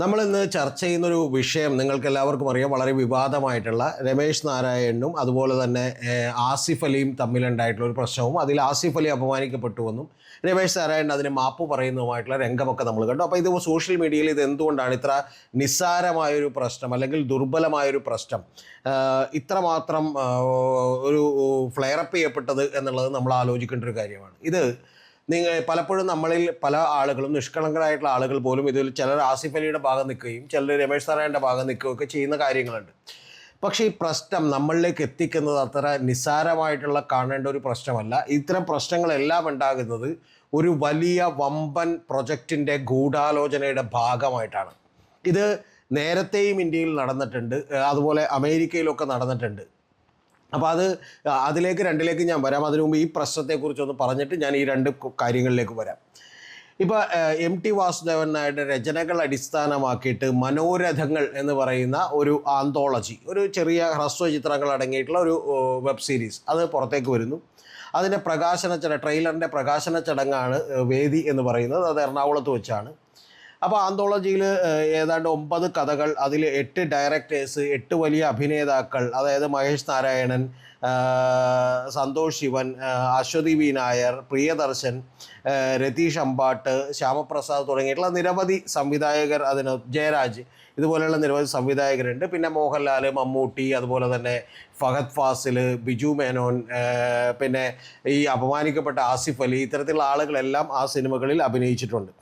നമ്മൾ ഇന്ന് ചർച്ച ചെയ്യുന്നൊരു വിഷയം നിങ്ങൾക്ക് എല്ലാവർക്കും അറിയാം, വളരെ വിവാദമായിട്ടുള്ള രമേശ് നാരായണനും അതുപോലെ തന്നെ ആസിഫ് അലിയും തമ്മിലുണ്ടായിട്ടുള്ള ഒരു പ്രശ്നവും അതിൽ ആസിഫ് അലി അപമാനിക്കപ്പെട്ടുവെന്നും രമേശ് നാരായണൻ അതിന് മാപ്പ് പറയുന്നതുമായിട്ടുള്ള രംഗമൊക്കെ നമ്മൾ കണ്ടു. അപ്പോൾ ഇത് സോഷ്യൽ മീഡിയയിൽ ഇത് എന്തുകൊണ്ടാണ് ഇത്ര നിസ്സാരമായൊരു പ്രശ്നം അല്ലെങ്കിൽ ദുർബലമായൊരു പ്രശ്നം ഇത്രമാത്രം ഒരു ഫ്ലെയറപ്പ് ചെയ്യപ്പെട്ടത് എന്നുള്ളത് നമ്മൾ ആലോചിക്കേണ്ട ഒരു കാര്യമാണ്. ഇത് പലപ്പോഴും നമ്മളിൽ പല ആളുകളും, നിഷ്കളങ്കരായിട്ടുള്ള ആളുകൾ പോലും ഇതിൽ ചിലർ ആസിഫ് അലിയുടെ ഭാഗം നിൽക്കുകയും ചിലർ രമേശ് നാരായണൻ്റെ ഭാഗം നിൽക്കുകയൊക്കെ ചെയ്യുന്ന കാര്യങ്ങളുണ്ട്. പക്ഷേ ഈ പ്രശ്നം നമ്മളിലേക്ക് എത്തിക്കുന്നത് അത്ര നിസ്സാരമായിട്ടുള്ള കാണേണ്ട ഒരു പ്രശ്നമല്ല. ഇത്തരം പ്രശ്നങ്ങളെല്ലാം ഉണ്ടാകുന്നത് ഒരു വലിയ വമ്പൻ പ്രൊജക്റ്റിൻ്റെ ഗൂഢാലോചനയുടെ ഭാഗമായിട്ടാണ്. ഇത് നേരത്തെയും ഇന്ത്യയിൽ നടന്നിട്ടുണ്ട്, അതുപോലെ അമേരിക്കയിലൊക്കെ നടന്നിട്ടുണ്ട്. അപ്പോൾ അതിലേക്ക് ഞാൻ വരാം. അതിനു മുമ്പ് ഈ പ്രശ്നത്തെക്കുറിച്ചൊന്ന് പറഞ്ഞിട്ട് ഞാൻ ഈ രണ്ട് കാര്യങ്ങളിലേക്ക് വരാം. ഇപ്പോൾ MT വാസുദേവൻ നായരുടെ രചനകൾ അടിസ്ഥാനമാക്കിയിട്ട് മനോരഥങ്ങൾ എന്ന് പറയുന്ന ഒരു ആന്തോളജി, ഒരു ചെറിയ ഹ്രസ്വചിത്രങ്ങൾ അടങ്ങിയിട്ടുള്ള ഒരു വെബ് സീരീസ് അത് പുറത്തേക്ക് വരുന്നു. അതിൻ്റെ ട്രെയിലറിൻ്റെ പ്രകാശന ചടങ്ങാണ് വേദി എന്ന് പറയുന്നത്. അത് എറണാകുളത്ത് വെച്ചാണ്. അപ്പോൾ ആന്തോളജിയിൽ ഏതാണ്ട് 9 കഥകൾ, അതിൽ 8 ഡയറക്ടേഴ്സ്, 8 വലിയ അഭിനേതാക്കൾ, അതായത് മഹേഷ് നാരായണൻ, സന്തോഷ് ശിവൻ, അശ്വതി വി നായർ, പ്രിയദർശൻ, രതീഷ് അമ്പാട്ട്, ശ്യാമപ്രസാദ് തുടങ്ങിയിട്ടുള്ള നിരവധി സംവിധായകർ, ജയരാജ്, ഇതുപോലെയുള്ള നിരവധി സംവിധായകരുണ്ട്. പിന്നെ മോഹൻലാൽ, മമ്മൂട്ടി, അതുപോലെ തന്നെ ഫഹദ് ഫാസിൽ, ബിജു മേനോൻ, പിന്നെ ഈ അപമാനിക്കപ്പെട്ട ആസിഫ് അലി, ഇത്തരത്തിലുള്ള ആളുകളെല്ലാം ആ സിനിമകളിൽ അഭിനയിച്ചിട്ടുണ്ട്.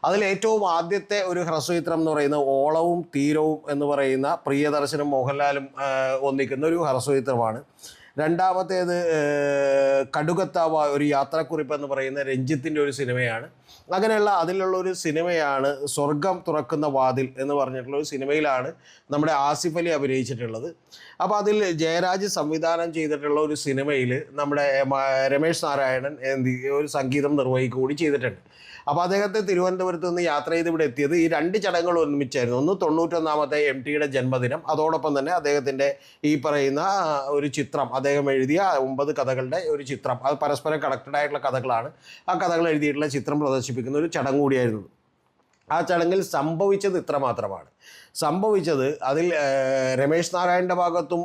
അതിൽ ഏറ്റവും ആദ്യത്തെ ഒരു ഹ്രസ്വചിത്രം എന്ന് പറയുന്നത് ഓളവും തീരവും എന്ന് പറയുന്ന പ്രിയദർശനും മോഹൻലാലും ഒന്നിക്കുന്ന ഒരു ഹ്രസ്വചിത്രമാണ്. രണ്ടാമത്തേത് കടുകത്താവ, ഒരു യാത്രാക്കുറിപ്പ് എന്ന് പറയുന്ന രഞ്ജിത്തിൻ്റെ ഒരു സിനിമയാണ്. അങ്ങനെയുള്ള അതിലുള്ള ഒരു സിനിമയാണ് സ്വർഗം തുറക്കുന്ന വാതിൽ എന്ന് പറഞ്ഞിട്ടുള്ള ഒരു സിനിമയിലാണ് നമ്മുടെ ആസിഫ് അലി അഭിനയിച്ചിട്ടുള്ളത്. അപ്പോൾ അതിൽ ജയരാജ് സംവിധാനം ചെയ്തിട്ടുള്ള ഒരു സിനിമയിൽ നമ്മുടെ രമേശ് നാരായണൻ ഒരു സംഗീതം നിർവഹിക്കുക കൂടി ചെയ്തിട്ടുണ്ട്. അപ്പോൾ അദ്ദേഹത്തെ തിരുവനന്തപുരത്ത് നിന്ന് യാത്ര ചെയ്ത് ഇവിടെ എത്തിയത് ഈ 2 ചടങ്ങുകൾ ഒരുമിച്ചായിരുന്നു. ഒന്ന് 91ാമത്തെ MTയുടെ ജന്മദിനം, അതോടൊപ്പം തന്നെ അദ്ദേഹത്തിൻ്റെ ഈ പറയുന്ന ഒരു ചിത്രം, അദ്ദേഹം എഴുതിയ 9 കഥകളുടെ ഒരു ചിത്രം, അത് പരസ്പരം കണക്റ്റഡ് ആയിട്ടുള്ള കഥകളാണ്. ആ കഥകൾ എഴുതിയിട്ടുള്ള ചിത്രം പ്രദർശിപ്പിക്കുന്ന ഒരു ചടങ്ങ് കൂടിയായിരുന്നു. ആ ചടങ്ങിൽ സംഭവിച്ചത് ഇത്ര മാത്രമാണ്. അതിൽ രമേശ് നാരായണൻ്റെ ഭാഗത്തും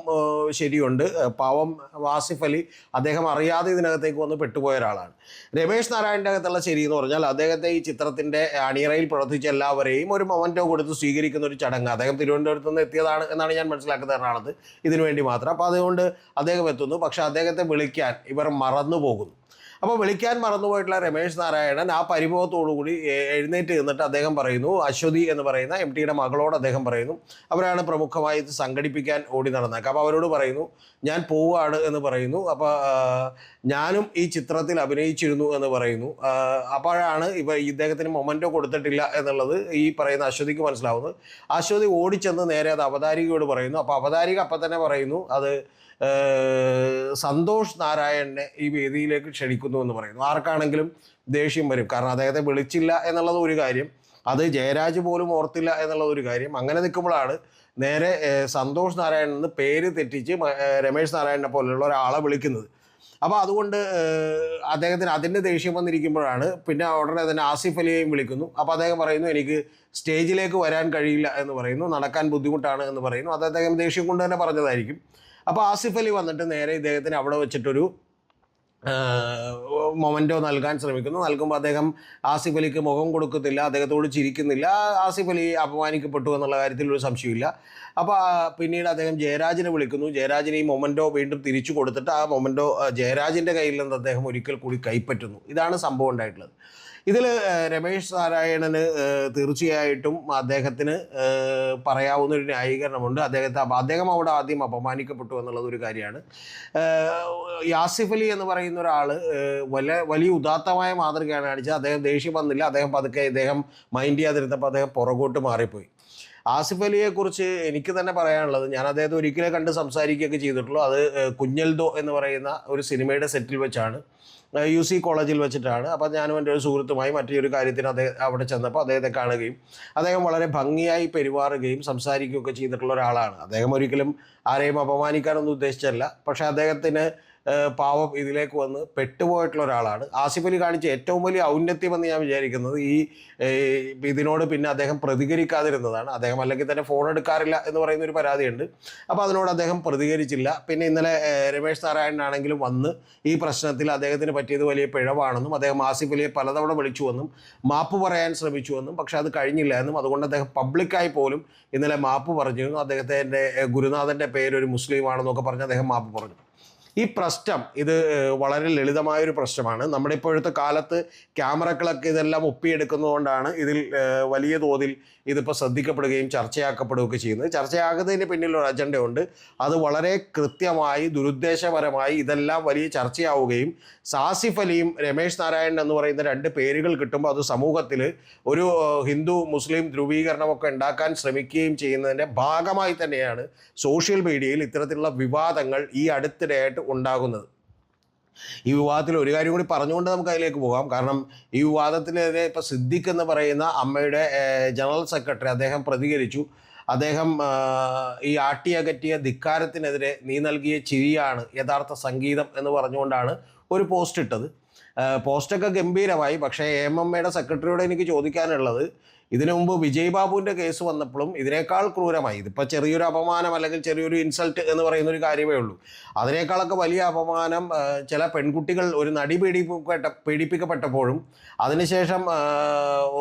ശരിയുണ്ട്. പാവം ആസിഫ് അലി, അദ്ദേഹം അറിയാതെ ഇതിനകത്തേക്ക് വന്ന് പെട്ടുപോയ ഒരാളാണ്. രമേശ് നാരായണൻ്റെ അകത്തുള്ള ശരി എന്ന് പറഞ്ഞാൽ അദ്ദേഹത്തെ ഈ ചിത്രത്തിൻ്റെ അണിയറയിൽ പ്രവർത്തിച്ച എല്ലാവരെയും ഒരു മൊമെൻറ്റോ കൊടുത്ത് സ്വീകരിക്കുന്ന ഒരു ചടങ്ങ്. അദ്ദേഹം തിരുവനന്തപുരത്ത് നിന്ന് എത്തിയതാണ് എന്നാണ് ഞാൻ മനസ്സിലാക്കുന്നത്, എറണാകുളത്ത്, ഇതിനു വേണ്ടി മാത്രം. അപ്പോൾ അതുകൊണ്ട് അദ്ദേഹം എത്തുന്നു. പക്ഷേ അദ്ദേഹത്തെ വിളിക്കാൻ ഇവർ മറന്നു പോകുന്നു. അപ്പോൾ വിളിക്കാൻ മറന്നുപോയിട്ടുള്ള രമേശ് നാരായണൻ ആ പരിഭവത്തോടുകൂടി എഴുന്നേറ്റ് നിന്നിട്ട് അദ്ദേഹം പറയുന്നു, അശ്വതി എന്ന് പറയുന്ന MTയുടെ മകളോട് അദ്ദേഹം പറയുന്നു, അവരാണ് പ്രമുഖമായി ഇത് സംഘടിപ്പിക്കാൻ ഓടി നടന്നേക്കുക. അപ്പോൾ അവരോട് പറയുന്നു, ഞാൻ പോവുകയാണ് എന്ന് പറയുന്നു. അപ്പോൾ ഞാനും ഈ ചിത്രത്തിൽ അഭിനയിച്ചിരുന്നു എന്ന് പറയുന്നു. അപ്പോഴാണ് ഇദ്ദേഹത്തിന് മൊമെൻറ്റോ കൊടുത്തിട്ടില്ല എന്നുള്ളത് ഈ പറയുന്ന അശ്വതിക്ക് മനസ്സിലാവുന്നത്. അശ്വതി ഓടിച്ചെന്ന് നേരെ അത് അവതാരികയോട് പറയുന്നു. അപ്പോൾ അവതാരിക അപ്പം തന്നെ പറയുന്നു, അത് സന്തോഷ് നാരായണനെ ഈ വേദിയിലേക്ക് ക്ഷണിക്കുന്നു എന്ന് പറയുന്നു. ആർക്കാണെങ്കിലും ദേഷ്യം വരും, കാരണം അദ്ദേഹത്തെ വിളിച്ചില്ല എന്നുള്ളത് ഒരു കാര്യം, അത് ജയരാജ് പോലും ഓർത്തില്ല എന്നുള്ളത് ഒരു കാര്യം. അങ്ങനെ നിൽക്കുമ്പോഴാണ് നേരെ സന്തോഷ് നാരായണൻ എന്ന് പേര് തെറ്റിച്ച് രമേശ് നാരായണനെ പോലെയുള്ള ഒരാളെ വിളിക്കുന്നത്. അപ്പോൾ അതുകൊണ്ട് അദ്ദേഹത്തിന് അതിൻ്റെ ദേഷ്യം വന്നിരിക്കുമ്പോഴാണ് പിന്നെ ഉടനെ തന്നെ ആസിഫ് അലിയെയും വിളിക്കുന്നു. അപ്പോൾ അദ്ദേഹം പറയുന്നു, എനിക്ക് സ്റ്റേജിലേക്ക് വരാൻ കഴിയില്ല എന്ന് പറയുന്നു, നടക്കാൻ ബുദ്ധിമുട്ടാണ് എന്ന് പറയുന്നു. അത് അദ്ദേഹം ദേഷ്യം കൊണ്ട് തന്നെ പറഞ്ഞതായിരിക്കും. അപ്പോൾ ആസിഫ് അലി വന്നിട്ട് നേരെ ഇദ്ദേഹത്തിന് അവിടെ വെച്ചിട്ടൊരു മൊമെൻറ്റോ നൽകാൻ ശ്രമിക്കുന്നു. നൽകുമ്പോൾ അദ്ദേഹം ആസിഫ് അലിക്ക് മുഖം കൊടുക്കത്തില്ല, അദ്ദേഹത്തോട് ചിരിക്കുന്നില്ല. ആസിഫ് അലി അപമാനിക്കപ്പെട്ടു എന്നുള്ള കാര്യത്തിൽ ഒരു സംശയമില്ല. അപ്പോൾ പിന്നീട് അദ്ദേഹം ജയരാജിനെ വിളിക്കുന്നു. ജയരാജിന് ഈ മൊമെൻറ്റോ വീണ്ടും തിരിച്ചു കൊടുത്തിട്ട് ആ മൊമെൻറ്റോ ജയരാജിൻ്റെ കയ്യിൽ നിന്ന് അദ്ദേഹം ഒരിക്കൽ കൂടി കൈപ്പറ്റുന്നു. ഇതാണ് സംഭവം ഉണ്ടായിട്ടുള്ളത്. ഇതിൽ രമേശ് നാരായണന് തീർച്ചയായിട്ടും അദ്ദേഹത്തിന് പറയാവുന്നൊരു ന്യായീകരണമുണ്ട്. അദ്ദേഹം അവിടെ ആദ്യം അപമാനിക്കപ്പെട്ടു എന്നുള്ളത് ഒരു കാര്യമാണ്. ആസിഫ് അലി എന്ന് പറയുന്ന ഒരാൾ വലിയ ഉദാത്തമായ മാതൃകയാണ് കാണിച്ചത്. അദ്ദേഹം ദേഷ്യം വന്നില്ല, അദ്ദേഹം മൈൻഡ് ചെയ്യാതിരുന്നപ്പോൾ അദ്ദേഹം പുറകോട്ട് മാറിപ്പോയി. ആസിഫ് അലിയെക്കുറിച്ച് എനിക്ക് തന്നെ പറയാനുള്ളത്, ഞാൻ അദ്ദേഹത്തെ ഒരിക്കലേ കണ്ട് സംസാരിക്കുകയൊക്കെ ചെയ്തിട്ടുള്ളൂ. അത് കുഞ്ഞൽദോ എന്ന് പറയുന്ന ഒരു സിനിമയുടെ സെറ്റിൽ വെച്ചാണ്, UC കോളേജിൽ വെച്ചിട്ടാണ്. അപ്പോൾ ഞാനും എൻ്റെ ഒരു സുഹൃത്തുമായി മറ്റൊരു കാര്യത്തിന് അവിടെ ചെന്നപ്പോൾ അദ്ദേഹത്തെ കാണുകയും അദ്ദേഹം വളരെ ഭംഗിയായി പെരുമാറുകയും സംസാരിക്കുകയൊക്കെ ചെയ്തിട്ടുള്ള ഒരാളാണ്. അദ്ദേഹം ഒരിക്കലും ആരെയും അപമാനിക്കാനൊന്നും ഉദ്ദേശിച്ചല്ല. പക്ഷേ അദ്ദേഹത്തിന് പാവം ഇതിലേക്ക് വന്ന് പെട്ടുപോയിട്ടുള്ള ഒരാളാണ്. ആസിഫ് അലി കാണിച്ച ഏറ്റവും വലിയ ഔന്നത്യം എന്ന് ഞാൻ വിചാരിക്കുന്നത് ഇതിനോട് പിന്നെ അദ്ദേഹം പ്രതികരിക്കാതിരുന്നതാണ്. അദ്ദേഹം അല്ലെങ്കിൽ തന്നെ ഫോൺ എടുക്കാറില്ല എന്ന് പറയുന്ന ഒരു പരാതിയുണ്ട്. അപ്പോൾ അതിനോട് അദ്ദേഹം പ്രതികരിച്ചില്ല. പിന്നെ ഇന്നലെ രമേശ് നാരായണനാണെങ്കിലും വന്ന് ഈ പ്രശ്നത്തിൽ അദ്ദേഹത്തിന് പറ്റിയത് വലിയ പിഴവാണെന്നും അദ്ദേഹം ആസിഫ് അലിയെ പലതവണ വിളിച്ചുവെന്നും മാപ്പ് പറയാൻ ശ്രമിച്ചുവെന്നും പക്ഷെ അത് കഴിഞ്ഞില്ല എന്നും അതുകൊണ്ട് അദ്ദേഹം പബ്ലിക്കായി പോലും ഇന്നലെ മാപ്പ് പറഞ്ഞിരുന്നു. അദ്ദേഹത്തിൻ്റെ ഗുരുനാഥൻ്റെ പേര് ഒരു മുസ്ലിമാണെന്നൊക്കെ പറഞ്ഞ് അദ്ദേഹം മാപ്പ് പറഞ്ഞു. ഈ പ്രശ്നം ഇത് വളരെ ലളിതമായൊരു പ്രശ്നമാണ്. നമ്മുടെ ഇപ്പോഴത്തെ കാലത്ത് ക്യാമറകളൊക്കെ ഇതെല്ലാം ഒപ്പിയെടുക്കുന്നതുകൊണ്ടാണ് ഇതിൽ വലിയ തോതിൽ ഇതിപ്പോൾ ശ്രദ്ധിക്കപ്പെടുകയും ചർച്ചയാക്കപ്പെടുകയൊക്കെ ചെയ്യുന്നത്. ചർച്ചയാകുന്നതിന് പിന്നിലൊരു അജണ്ടയുണ്ട്. അത് വളരെ കൃത്യമായി ദുരുദ്ദേശപരമായി ഇതെല്ലാം വലിയ ചർച്ചയാവുകയും ആസിഫ് അലിയും രമേശ് നാരായണൻ എന്ന് പറയുന്ന രണ്ട് പേരുകൾ കിട്ടുമ്പോൾ അത് സമൂഹത്തിൽ ഒരു ഹിന്ദു മുസ്ലിം ധ്രുവീകരണമൊക്കെ ഉണ്ടാക്കാൻ ശ്രമിക്കുകയും ചെയ്യുന്നതിൻ്റെ ഭാഗമായി തന്നെയാണ് സോഷ്യൽ മീഡിയയിൽ ഇത്തരത്തിലുള്ള വിവാദങ്ങൾ ഈ അടുത്തിടെയായിട്ട് ഉണ്ടാകുന്നത്. ഈ വിവാദത്തിൽ ഒരു കാര്യം കൂടി പറഞ്ഞുകൊണ്ട് നമുക്ക് അതിലേക്ക് പോകാം. കാരണം ഈ വിവാദത്തിനെതിരെ ഇപ്പോൾ സിദ്ദിഖ് എന്ന് പറയുന്ന അമ്മയുടെ ജനറൽ സെക്രട്ടറി അദ്ദേഹം പ്രതികരിച്ചു. അദ്ദേഹം ഈ ആട്ടിയകറ്റിയ ധിക്കാരത്തിനെതിരെ നീ നൽകിയ ചിരിയാണ് യഥാർത്ഥ സംഗീതം എന്ന് പറഞ്ഞുകൊണ്ടാണ് ഒരു പോസ്റ്റ് ഇട്ടത്. പോസ്റ്റൊക്കെ ഗംഭീരമായി. പക്ഷേ എംഎംഎയുടെ സെക്രട്ടറിയോട് എനിക്ക് ചോദിക്കാനുള്ളത്, ഇതിനു മുമ്പ് വിജയ് ബാബുവിൻ്റെ കേസ് വന്നപ്പോഴും ഇതിനേക്കാൾ ക്രൂരമായി, ഇതിപ്പോൾ ചെറിയൊരു അപമാനം അല്ലെങ്കിൽ ചെറിയൊരു ഇൻസൾട്ട് എന്ന് പറയുന്നൊരു കാര്യമേ ഉള്ളൂ, അതിനേക്കാളൊക്കെ വലിയ അപമാനം ചില പെൺകുട്ടികൾ ഒരു നടി പീഡിപ്പിക്കപ്പെട്ടപ്പോഴും അതിനുശേഷം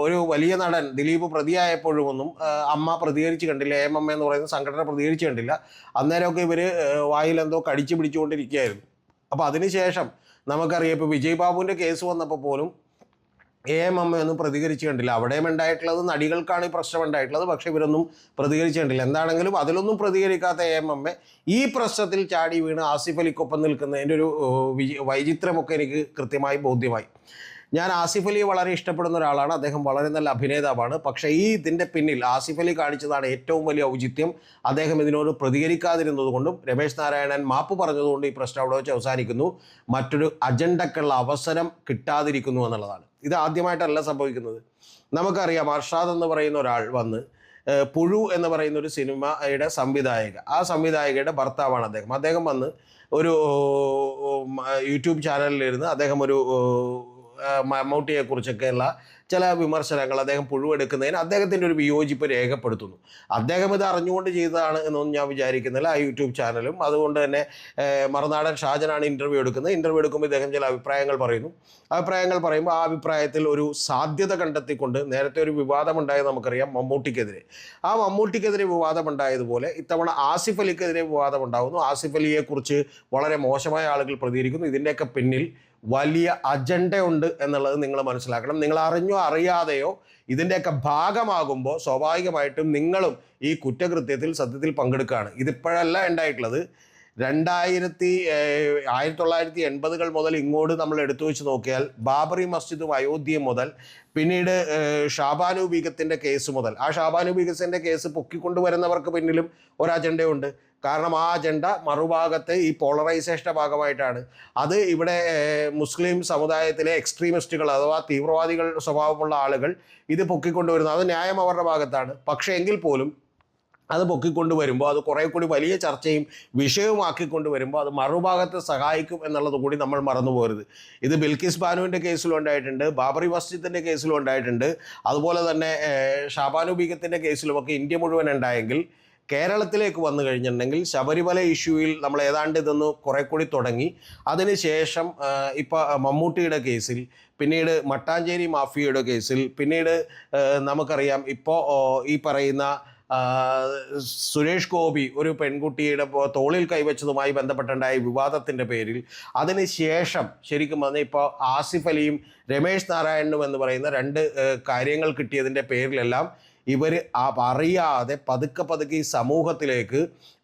ഒരു വലിയ നടൻ ദിലീപ് പ്രതിയായപ്പോഴുമൊന്നും അമ്മ പ്രതികരിച്ച് കണ്ടില്ല, എംഎംഎ എന്ന് പറയുന്ന സംഘടന പ്രതികരിച്ച് കണ്ടില്ല. അന്നേരമൊക്കെ ഇവർ വായിലെന്തോ കടിച്ചു പിടിച്ചുകൊണ്ടിരിക്കുകയായിരുന്നു. അപ്പോൾ അതിനുശേഷം നമുക്കറിയാം ഇപ്പോൾ വിജയ് ബാബുവിൻ്റെ കേസ് വന്നപ്പോൾ പോലും എംഎംഎ ഒന്നും പ്രതികരിച്ച് കണ്ടില്ല. അവിടെയും ഉണ്ടായിട്ടുള്ളത് നടികൾക്കാണ് ഈ പ്രശ്നം ഉണ്ടായിട്ടുള്ളത്, പക്ഷേ ഇവരൊന്നും പ്രതികരിച്ച് കണ്ടില്ല. എന്താണെങ്കിലും അതിലൊന്നും പ്രതികരിക്കാത്ത എംഎംഎ ഈ പ്രശ്നത്തിൽ ചാടി വീണ് ആസിഫ് അലിക്കൊപ്പം നിൽക്കുന്നതിൻ്റെ ഒരു വൈചിത്ര്യമൊക്കെ എനിക്ക് കൃത്യമായി ബോധ്യമായി. ഞാൻ ആസിഫ് അലിയെ വളരെ ഇഷ്ടപ്പെടുന്ന ഒരാളാണ്. അദ്ദേഹം വളരെ നല്ല അഭിനേതാവാണ്. പക്ഷേ ഇതിൻ്റെ പിന്നിൽ ആസിഫ് അലി കാണിച്ചതാണ് ഏറ്റവും വലിയ ഔചിത്യം. അദ്ദേഹം ഇതിനോട് പ്രതികരിക്കാതിരുന്നതുകൊണ്ടും രമേശ് നാരായണൻ മാപ്പ് പറഞ്ഞതുകൊണ്ട് ഈ പ്രശ്നം അവിടെ വെച്ച് അവസാനിക്കുന്നു. മറ്റൊരു അജണ്ടക്കുള്ള അവസരം കിട്ടാതിരിക്കുന്നു എന്നുള്ളതാണ്. ഇത് ആദ്യമായിട്ടല്ല സംഭവിക്കുന്നത്. നമുക്കറിയാം, അർഷാദ് എന്ന് പറയുന്ന ഒരാൾ വന്ന് പുഴു എന്ന് പറയുന്ന ഒരു സിനിമയുടെ ആ സംവിധായകയുടെ ഭർത്താവാണ് അദ്ദേഹം. അദ്ദേഹം വന്ന് ഒരു യൂട്യൂബ് ചാനലിലിരുന്ന് അദ്ദേഹം ഒരു മമ്മൂട്ടിയെക്കുറിച്ചൊക്കെയുള്ള ചില വിമർശനങ്ങൾ അദ്ദേഹം പുഴുവെടുക്കുന്നതിന് അദ്ദേഹത്തിൻ്റെ ഒരു വിയോജിപ്പ് രേഖപ്പെടുത്തുന്നു. അദ്ദേഹം ഇത് അറിഞ്ഞുകൊണ്ട് ചെയ്തതാണ് എന്നൊന്നും ഞാൻ വിചാരിക്കുന്നില്ല. ആ യൂട്യൂബ് ചാനലും അതുകൊണ്ട് തന്നെ മറുനാടൻ ഷാജനാണ് ഇൻ്റർവ്യൂ എടുക്കുമ്പോൾ ഇദ്ദേഹം ചില അഭിപ്രായങ്ങൾ പറയുമ്പോൾ ആ അഭിപ്രായത്തിൽ ഒരു സാധ്യത കണ്ടെത്തിക്കൊണ്ട് നേരത്തെ ഒരു വിവാദമുണ്ടായത് നമുക്കറിയാം മമ്മൂട്ടിക്കെതിരെ. ആ മമ്മൂട്ടിക്കെതിരെ വിവാദമുണ്ടായതുപോലെ ഇത്തവണ ആസിഫ് അലിക്കെതിരെ വിവാദമുണ്ടാകുന്നു. ആസിഫ് അലിയെക്കുറിച്ച് വളരെ മോശമായ ആളുകൾ പ്രതികരിക്കുന്നു. ഇതിൻ്റെയൊക്കെ പിന്നിൽ വലിയ അജണ്ടയുണ്ട് എന്നുള്ളത് നിങ്ങൾ മനസ്സിലാക്കണം. നിങ്ങൾ അറിഞ്ഞോ അറിയാതെയോ ഇതിൻ്റെയൊക്കെ ഭാഗമാകുമ്പോൾ സ്വാഭാവികമായിട്ടും നിങ്ങളും ഈ കുറ്റകൃത്യത്തിൽ സത്യത്തിൽ പങ്കെടുക്കുകയാണ്. ഇതിപ്പോഴല്ല ഉണ്ടായിട്ടുള്ളത്. 1980 മുതൽ ഇങ്ങോട്ട് നമ്മൾ എടുത്തു വെച്ച് നോക്കിയാൽ ബാബറി മസ്ജിദും അയോധ്യയും മുതൽ പിന്നീട് ഷാബാനു ബീഗത്തിൻ്റെ കേസ് മുതൽ ആ ഷാബാനു ബീഗത്തിൻ്റെ കേസ് പൊക്കിക്കൊണ്ടുവരുന്നവർക്ക് പിന്നിലും ഒരു അജണ്ടയുണ്ട്. കാരണം ആ അജണ്ട മറുഭാഗത്ത് ഈ പോളറൈസേഷൻ്റെ ഭാഗമായിട്ടാണ്. അത് ഇവിടെ മുസ്ലിം സമുദായത്തിലെ എക്സ്ട്രീമിസ്റ്റുകൾ അഥവാ തീവ്രവാദികൾ സ്വഭാവമുള്ള ആളുകൾ ഇത് പൊക്കിക്കൊണ്ടുവരുന്നത്, അത് ന്യായം അവരുടെ ഭാഗത്താണ്. പക്ഷേ എങ്കിൽ പോലും അത് പൊക്കിക്കൊണ്ടുവരുമ്പോൾ അത് കുറേ കൂടി വലിയ ചർച്ചയും വിഷയവുമാക്കിക്കൊണ്ട് വരുമ്പോൾ അത് മറുഭാഗത്തെ സഹായിക്കും എന്നുള്ളത് കൂടി നമ്മൾ മറന്നു പോകരുത്. ഇത് ബിൽക്കിസ് ബാനുവിൻ്റെ കേസിലും ഉണ്ടായിട്ടുണ്ട്, ബാബറി മസ്ജിദിൻ്റെ കേസിലും ഉണ്ടായിട്ടുണ്ട്, അതുപോലെ തന്നെ ഷാബാനു ബീഗത്തിൻ്റെ കേസിലുമൊക്കെ ഇന്ത്യ മുഴുവൻ ഉണ്ടായെങ്കിൽ കേരളത്തിലേക്ക് വന്നു കഴിഞ്ഞിട്ടുണ്ടെങ്കിൽ ശബരിമല ഇഷ്യൂവിൽ നമ്മൾ ഏതാണ്ട് ഇതൊന്ന് കുറേ കൂടി തുടങ്ങി. അതിനുശേഷം ഇപ്പോൾ മമ്മൂട്ടിയുടെ കേസിൽ, പിന്നീട് മട്ടാഞ്ചേരി മാഫിയയുടെ കേസിൽ, പിന്നീട് നമുക്കറിയാം ഇപ്പോൾ ഈ പറയുന്ന സുരേഷ് ഗോപി ഒരു പെൺകുട്ടിയുടെ തോളിൽ കൈവച്ചതുമായി ബന്ധപ്പെട്ടുണ്ടായ വിവാദത്തിൻ്റെ പേരിൽ, അതിനുശേഷം ശരിക്കും പറഞ്ഞാൽ ഇപ്പോൾ ആസിഫ് അലിയും രമേശ് നാരായണനും എന്ന് പറയുന്ന രണ്ട് കാര്യങ്ങൾ കിട്ടിയതിൻ്റെ പേരിലെല്ലാം ഇവർ അറിയാതെ പതുക്കെ ഈ സമൂഹത്തിലേക്ക്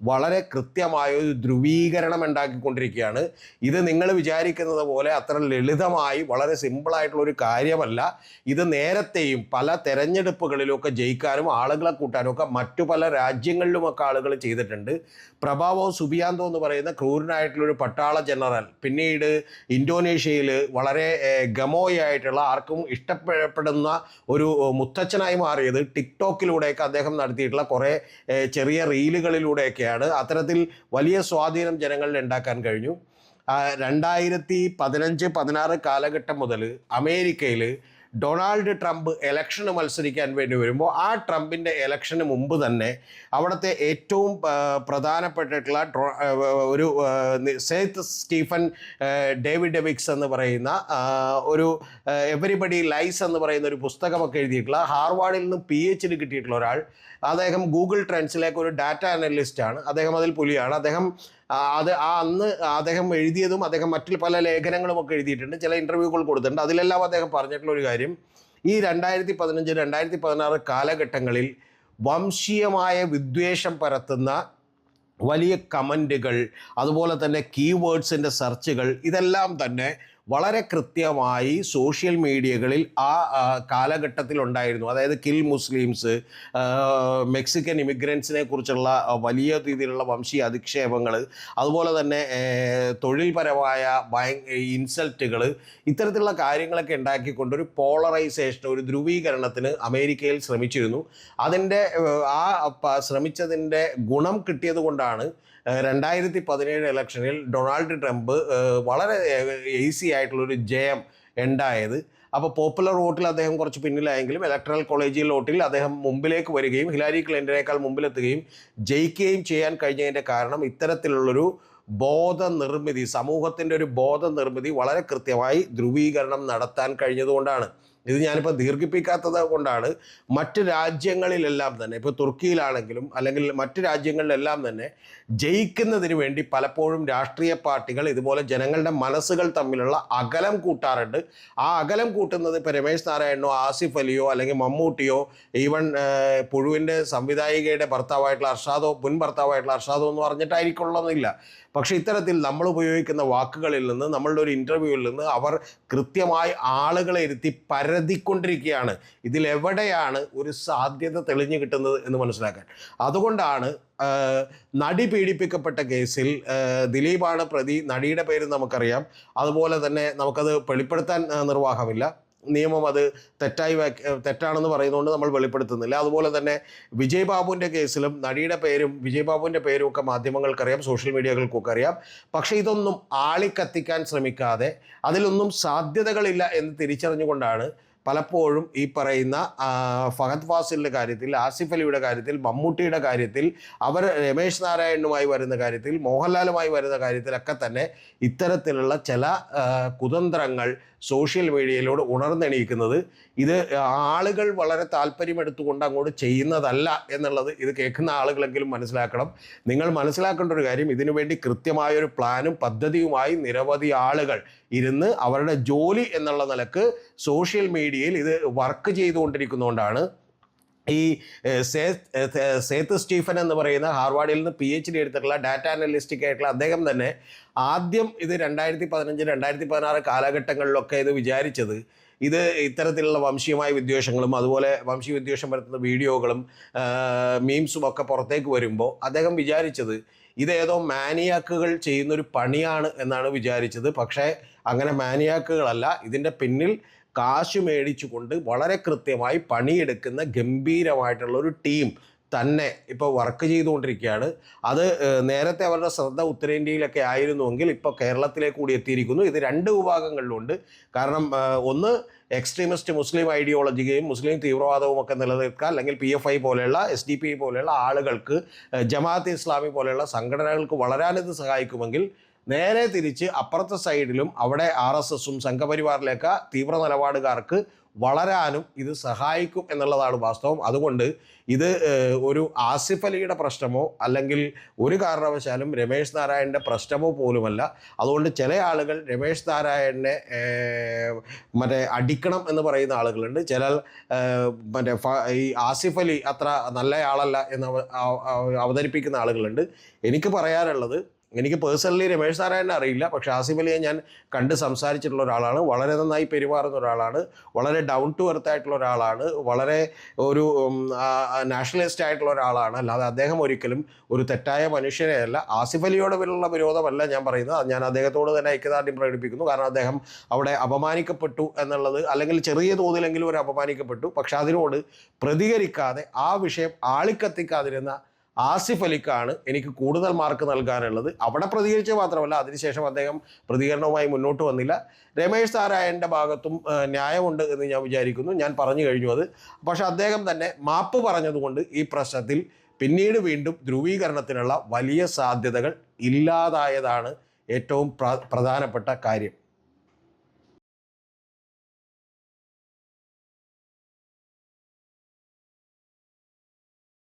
വളരെ കൃത്യമായൊരു ധ്രുവീകരണം ഉണ്ടാക്കിക്കൊണ്ടിരിക്കുകയാണ്. ഇത് നിങ്ങൾ വിചാരിക്കുന്നത് പോലെ അത്ര ലളിതമായി വളരെ സിമ്പിളായിട്ടുള്ളൊരു കാര്യമല്ല. ഇത് നേരത്തെയും പല തെരഞ്ഞെടുപ്പുകളിലൊക്കെ ജയിക്കാനും ആളുകളെ കൂട്ടാനും ഒക്കെ മറ്റു പല രാജ്യങ്ങളിലുമൊക്കെ ആളുകൾ ചെയ്തിട്ടുണ്ട്. പ്രഭാവോ സുബിയാന്തോ എന്ന് പറയുന്ന ക്രൂരനായിട്ടുള്ളൊരു പട്ടാള ജനറൽ പിന്നീട് ഇന്തോനേഷ്യയിൽ വളരെ ഗമോയായിട്ടുള്ള ആർക്കും ഇഷ്ടപ്പെടുന്ന ഒരു മുത്തച്ഛനായി മാറിയത് ടിക്ടോക്കിലൂടെയൊക്കെ അദ്ദേഹം നടത്തിയിട്ടുള്ള കുറേ ചെറിയ റീലുകളിലൂടെയൊക്കെയാണ്. അത്തരത്തിൽ വലിയ സ്വാധീനം ജനങ്ങളിൽ ഉണ്ടാക്കാൻ കഴിഞ്ഞു. 2015-16 കാലഘട്ടം മുതൽ അമേരിക്കയിൽ ഡൊണാൾഡ് ട്രംപ് ഇലക്ഷന് മത്സരിക്കാൻ വേണ്ടി വരുമ്പോൾ ആ ട്രംപിൻ്റെ ഇലക്ഷന് മുമ്പ് തന്നെ അവിടുത്തെ ഏറ്റവും പ്രധാനപ്പെട്ടിട്ടുള്ള ഒരു സെയ്ത്ത് സ്റ്റീഫൻ ഡേവിഡ് എന്ന് പറയുന്ന ഒരു എവരിബഡി ലൈസ് എന്ന് പറയുന്ന ഒരു പുസ്തകമൊക്കെ എഴുതിയിട്ടുള്ള ഹാർവാർഡിൽ നിന്ന് PhD കിട്ടിയിട്ടുള്ള ഒരാൾ, അദ്ദേഹം ഗൂഗിൾ ട്രെൻഡ്സിലേക്ക് ഒരു ഡാറ്റ അനലിസ്റ്റാണ്, അദ്ദേഹം അതിൽ പുലിയാണ്. അദ്ദേഹം അന്ന് അദ്ദേഹം എഴുതിയതും അദ്ദേഹം മറ്റു പല ലേഖനങ്ങളും ഒക്കെ എഴുതിയിട്ടുണ്ട്, ചില ഇൻ്റർവ്യൂകൾ കൊടുത്തിട്ടുണ്ട്. അതിലെല്ലാം അദ്ദേഹം പറഞ്ഞിട്ടുള്ള ഒരു കാര്യം, ഈ 2015-2016 കാലഘട്ടങ്ങളിൽ വംശീയമായ വിദ്വേഷം പരത്തുന്ന വലിയ കമൻറ്റുകൾ, അതുപോലെ തന്നെ കീവേഡ്സിൻ്റെ സെർച്ചുകൾ, ഇതെല്ലാം തന്നെ വളരെ കൃത്യമായി സോഷ്യൽ മീഡിയകളിൽ ആ കാലഘട്ടത്തിലുണ്ടായിരുന്നു. അതായത് കിൽ മുസ്ലിംസ്, മെക്സിക്കൻ ഇമിഗ്രൻസിനെ കുറിച്ചുള്ള വലിയ രീതിയിലുള്ള വംശീയ അധിക്ഷേപങ്ങൾ, അതുപോലെ തന്നെ തൊഴിൽപരമായ ഇൻസൾട്ടുകൾ, ഇത്തരത്തിലുള്ള കാര്യങ്ങളൊക്കെ ഉണ്ടാക്കിക്കൊണ്ട് ഒരു പോളറൈസേഷൻ, ഒരു ധ്രുവീകരണത്തിന് അമേരിക്കയിൽ ശ്രമിച്ചിരുന്നു. അതിൻ്റെ ശ്രമിച്ചതിൻ്റെ ഗുണം കിട്ടിയത് കൊണ്ടാണ് 2017 ഇലക്ഷനിൽ ഡൊണാൾഡ് ട്രംപ് വളരെ ഈസി ആയിട്ടുള്ളൊരു ജയം ഉണ്ടായത്. അപ്പോൾ പോപ്പുലർ വോട്ടിൽ അദ്ദേഹം കുറച്ച് പിന്നിലായെങ്കിലും ഇലക്ട്രൽ കോളേജിൽ വോട്ടിൽ അദ്ദേഹം മുമ്പിലേക്ക് വരികയും ഹിലാരി ക്ലിൻ്റനേക്കാൾ മുമ്പിലെത്തുകയും ജയിക്കുകയും ചെയ്യാൻ കഴിഞ്ഞതിൻ്റെ കാരണം ഇത്തരത്തിലുള്ളൊരു ബോധനിർമ്മിതി, സമൂഹത്തിൻ്റെ ഒരു ബോധനിർമ്മിതി വളരെ കൃത്യമായി ധ്രുവീകരണം നടത്താൻ കഴിഞ്ഞതുകൊണ്ടാണ്. ഇത് ഞാനിപ്പോൾ ദീർഘിപ്പിക്കാത്തത് കൊണ്ടാണ്. മറ്റ് രാജ്യങ്ങളിലെല്ലാം തന്നെ, ഇപ്പോൾ തുർക്കിയിലാണെങ്കിലും അല്ലെങ്കിൽ മറ്റ് രാജ്യങ്ങളിലെല്ലാം തന്നെ ജയിക്കുന്നതിന് വേണ്ടി പലപ്പോഴും രാഷ്ട്രീയ പാർട്ടികൾ ഇതുപോലെ ജനങ്ങളുടെ മനസ്സുകൾ തമ്മിലുള്ള അകലം കൂട്ടാറുണ്ട്. ആ അകലം കൂട്ടുന്നത് ഇപ്പോൾ രമേശ് നാരായണനോ ആസിഫ് അലിയോ അല്ലെങ്കിൽ മമ്മൂട്ടിയോ ഈവൻ പുഴുവിൻ്റെ സംവിധായികയുടെ ഭർത്താവായിട്ടുള്ള അർഷാദോ, മുൻ ഭർത്താവായിട്ടുള്ള അർഷാദോ എന്ന് പറഞ്ഞിട്ടായിരിക്കുള്ളതെന്നില്ല. പക്ഷേ ഇത്തരത്തിൽ നമ്മൾ ഉപയോഗിക്കുന്ന വാക്കുകളിൽ നിന്ന്, നമ്മളുടെ ഒരു ഇൻ്റർവ്യൂവിൽ നിന്ന് അവർ കൃത്യമായി ആളുകളെ ഇരുത്തി പരതിക്കൊണ്ടിരിക്കുകയാണ് ഇതിലെവിടെയാണ് ഒരു സാധ്യത തെളിഞ്ഞു കിട്ടുന്നത് എന്ന് മനസ്സിലാക്കാൻ. അതുകൊണ്ടാണ് നടി പീഡിപ്പിക്കപ്പെട്ട കേസിൽ ദിലീപാണ് പ്രതി, നടിയുടെ പേര് നമുക്കറിയാം, അതുപോലെ തന്നെ നമുക്കത് വെളിപ്പെടുത്താൻ നിർവാഹമില്ല, നിയമം അത് തെറ്റാണെന്ന് പറയുന്നതുകൊണ്ട് നമ്മൾ വെളിപ്പെടുത്തുന്നില്ല. അതുപോലെ തന്നെ വിജയ് ബാബുവിൻ്റെ കേസിലും നടിയുടെ പേരും വിജയ് ബാബുവിൻ്റെ പേരും ഒക്കെ മാധ്യമങ്ങൾക്കറിയാം, സോഷ്യൽ മീഡിയകൾക്കൊക്കെ അറിയാം. പക്ഷേ ഇതൊന്നും ആളിക്കത്തിക്കാൻ ശ്രമിക്കാതെ അതിലൊന്നും സാധ്യതകളില്ല എന്ന് തിരിച്ചറിഞ്ഞുകൊണ്ടാണ് പലപ്പോഴും ഈ പറയുന്ന ഫഹദ് ഫാസിലിൻ്റെ കാര്യത്തിൽ, ആസിഫ് അലിയുടെ കാര്യത്തിൽ, മമ്മൂട്ടിയുടെ കാര്യത്തിൽ, അവർ രമേശ് നാരായണനുമായി വരുന്ന കാര്യത്തിൽ, മോഹൻലാലുമായി വരുന്ന കാര്യത്തിലൊക്കെ തന്നെ ഇത്തരത്തിലുള്ള ചില കുതന്ത്രങ്ങൾ സോഷ്യൽ മീഡിയയിലൂടെ ഉണർന്നെണീക്കുന്നത്. ഇത് ആളുകൾ വളരെ താല്പര്യമെടുത്തുകൊണ്ട് അങ്ങോട്ട് ചെയ്യുന്നതല്ല എന്നുള്ളത് ഇത് കേൾക്കുന്ന ആളുകളെങ്കിലും മനസ്സിലാക്കണം. നിങ്ങൾ മനസ്സിലാക്കേണ്ട ഒരു കാര്യം, ഇതിനുവേണ്ടി കൃത്യമായൊരു പ്ലാനും പദ്ധതിയുമായി നിരവധി ആളുകൾ ഇരുന്ന് അവരുടെ ജോലി എന്നുള്ള നിലക്ക് സോഷ്യൽ മീഡിയയിൽ ഇത് വർക്ക് ചെയ്തുകൊണ്ടിരിക്കുന്നതുകൊണ്ടാണ് ഈ സേത്ത് സ്റ്റീഫൻ എന്ന് പറയുന്ന ഹാർവാർഡിൽ നിന്ന് PhD എടുത്തിട്ടുള്ള ഡാറ്റ അനലിസ്റ്റിക് ആയിട്ടുള്ള അദ്ദേഹം തന്നെ ആദ്യം ഇത് 2015-2016 കാലഘട്ടങ്ങളിലൊക്കെ ഇത് വിചാരിച്ചത്, ഇത് ഇത്തരത്തിലുള്ള വംശീയമായ വിദ്വേഷങ്ങളും അതുപോലെ വംശീയ വിദ്വേഷം വരുത്തുന്ന വീഡിയോകളും മീംസും ഒക്കെ പുറത്തേക്ക് വരുമ്പോൾ അദ്ദേഹം വിചാരിച്ചത് ഇതേതോ മാനിയാക്കുകൾ ചെയ്യുന്നൊരു പണിയാണ് എന്നാണ് വിചാരിച്ചത്. പക്ഷേ അങ്ങനെ മാനിയാക്കുകളല്ല, ഇതിൻ്റെ പിന്നിൽ കാശ് മേടിച്ചുകൊണ്ട് വളരെ കൃത്യമായി പണിയെടുക്കുന്ന ഗംഭീരമായിട്ടുള്ള ഒരു ടീം തന്നെ ഇപ്പോൾ വർക്ക് ചെയ്തുകൊണ്ടിരിക്കുകയാണ്. അത് നേരത്തെ അവരുടെ ശ്രദ്ധ ഉത്തരേന്ത്യയിലൊക്കെ ആയിരുന്നുവെങ്കിൽ ഇപ്പോൾ കേരളത്തിലേക്ക് കൂടി എത്തിയിരിക്കുന്നു. ഇത് രണ്ട് വിഭാഗങ്ങളിലുണ്ട്. കാരണം ഒന്ന് എക്സ്ട്രീമിസ്റ്റ് മുസ്ലിം ഐഡിയോളജിയും മുസ്ലിം തീവ്രവാദവും ഒക്കെ നിലനിൽക്കുക, അല്ലെങ്കിൽ PFI പോലെയുള്ള SDPI പോലെയുള്ള ആളുകൾക്ക്, ജമാഅത്ത് ഇസ്ലാമി പോലെയുള്ള സംഘടനകൾക്ക് വളരാനിത് സഹായിക്കുമെങ്കിൽ, നേരെ തിരിച്ച് അപ്പുറത്തെ സൈഡിലും അവിടെ RSSും സംഘപരിവാറിലേക്ക് തീവ്ര നിലപാടുകാർക്ക് വളരാനും ഇത് സഹായിക്കും എന്നുള്ളതാണ് വാസ്തവം. അതുകൊണ്ട് ഇത് ഒരു ആസിഫ് അലിയുടെ പ്രശ്നമോ അല്ലെങ്കിൽ ഒരു കാരണവശാലും രമേശ് നാരായണൻ്റെ പ്രശ്നമോ പോലുമല്ല. അതുകൊണ്ട് ചില ആളുകൾ രമേശ് നാരായണനെ അടിക്കണം എന്ന് പറയുന്ന ആളുകളുണ്ട്. ചില ഈ ആസിഫ് അലി അത്ര നല്ലയാളല്ല എന്ന് അവതരിപ്പിക്കുന്ന ആളുകളുണ്ട്. എനിക്ക് പറയാനുള്ളത്, എനിക്ക് പേഴ്സണലി രമേശ് നാരായണനെ അറിയില്ല, പക്ഷേ ആസിഫ് അലിയെ ഞാൻ കണ്ട് സംസാരിച്ചിട്ടുള്ള ഒരാളാണ്. വളരെ നന്നായി പെരുമാറുന്ന ഒരാളാണ്, വളരെ ഡൗൺ ടു എർത്ത് ആയിട്ടുള്ള ഒരാളാണ്, വളരെ ഒരു നാഷണലിസ്റ്റ് ആയിട്ടുള്ള ഒരാളാണ്. അല്ലാതെ അദ്ദേഹം ഒരിക്കലും ഒരു തെറ്റായ മനുഷ്യനെയല്ല. ആസിഫ് അലിയോടുള്ള വിരോധമല്ല ഞാൻ പറയുന്നത്, ഞാൻ അദ്ദേഹത്തോട് തന്നെ ഐക്യദാർഢ്യം പ്രകടിപ്പിക്കുന്നു. കാരണം അദ്ദേഹം അവിടെ അപമാനിക്കപ്പെട്ടു എന്നുള്ളത്, അല്ലെങ്കിൽ ചെറിയ തോതിലെങ്കിലും ഒരു അപമാനിക്കപ്പെട്ടു. പക്ഷെ അതിനോട് പ്രതികരിക്കാതെ ആ വിഷയം ആളിക്കത്തിക്കാതിരുന്ന ആസിഫ് അലിക്കാണ് എനിക്ക് കൂടുതൽ മാർക്ക് നൽകാനുള്ളത്. അവിടെ പ്രതികരിച്ച മാത്രമല്ല, അതിനുശേഷം അദ്ദേഹം പ്രതികരണവുമായി മുന്നോട്ട് വന്നില്ല. രമേശ് നാരായണൻ്റെ ഭാഗത്തും ന്യായമുണ്ട് എന്ന് ഞാൻ വിചാരിക്കുന്നു. ഞാൻ പറഞ്ഞു കഴിഞ്ഞു അത്. പക്ഷേ അദ്ദേഹം തന്നെ മാപ്പ് പറഞ്ഞതുകൊണ്ട് ഈ പ്രശ്നത്തിൽ പിന്നീട് വീണ്ടും ധ്രുവീകരണത്തിനുള്ള വലിയ സാധ്യതകൾ ഇല്ലാതായതാണ് ഏറ്റവും പ്രധാനപ്പെട്ട കാര്യം.